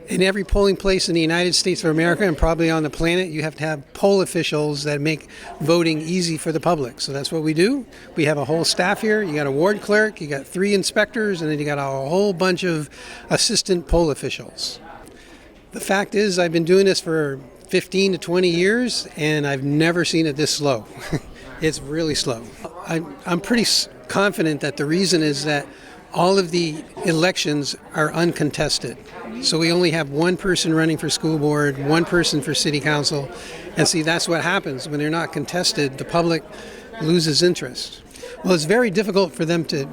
In every polling place in the United States of America and probably on the planet, you have to have poll officials that make voting easy for the public. So that's what we do. We have a whole staff here. You got a ward clerk, you got 3 inspectors, and then you got a whole bunch of assistant poll officials. The fact is, I've been doing this for 15 to 20 years, and I've never seen it this slow. It's really slow. I'm pretty confident that the reason is that all of the elections are uncontested. So we only have one person running for school board, one person for city council. And see, that's what happens. When they're not contested, the public loses interest. Well, it's very difficult for them to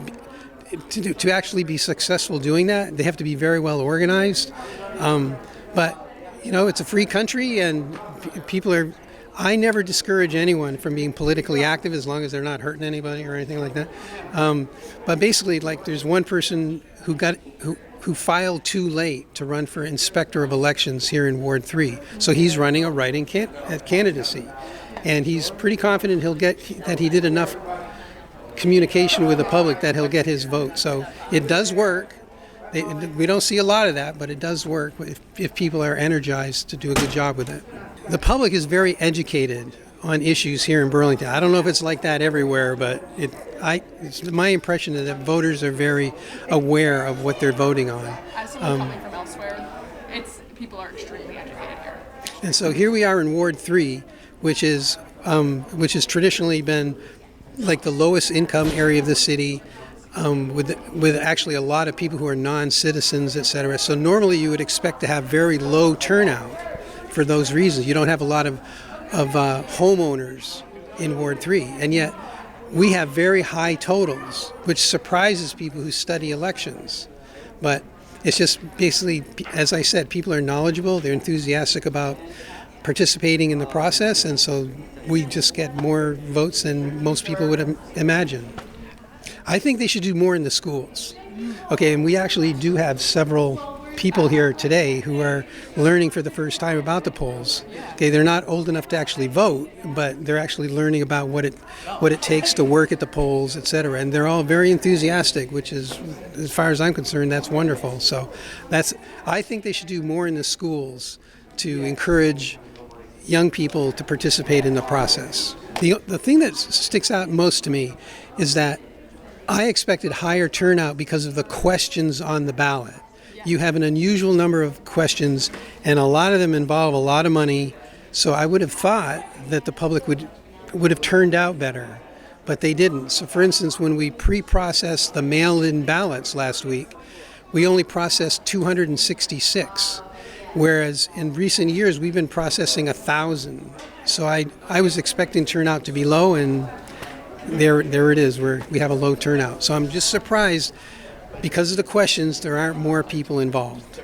actually be successful doing that. They have to be very well organized. But, it's a free country, and people are... I never discourage anyone from being politically active as long as they're not hurting anybody or anything like that. But basically, there's one person who filed too late to run for inspector of elections here in Ward 3. So he's running a write-in candidacy. And he's pretty confident that he did enough communication with the public that he'll get his vote. So it does work. We don't see a lot of that, but it does work if people are energized to do a good job with it. The public is very educated on issues here in Burlington. I don't know if it's like that everywhere, but it's my impression that voters are very aware of what they're voting on. As someone coming from elsewhere, people are extremely educated here. And so here we are in Ward 3, which has traditionally been like the lowest income area of the city, with actually a lot of people who are non-citizens, et cetera. So normally you would expect to have very low turnout for those reasons. You don't have a lot of homeowners in Ward 3, and yet we have very high totals, which surprises people who study elections. But it's just basically, as I said, people are knowledgeable, they're enthusiastic about participating in the process, and so we just get more votes than most people would imagine. I think they should do more in the schools. Okay, and we actually do have several people here today who are learning for the first time about the polls. Okay, they're not old enough to actually vote, but they're actually learning about what it takes to work at the polls, et cetera. And they're all very enthusiastic, which is, as far as I'm concerned, that's wonderful. So I think they should do more in the schools to encourage young people to participate in the process. The thing that sticks out most to me is that I expected higher turnout because of the questions on the ballot. You have an unusual number of questions, and a lot of them involve a lot of money. So I would have thought that the public would have turned out better, but they didn't. So for instance, when we pre-processed the mail-in ballots last week, we only processed 266, whereas in recent years we've been processing 1,000. So I was expecting turnout to be low, and there it is, we have a low turnout. So I'm just surprised because of the questions there aren't more people involved.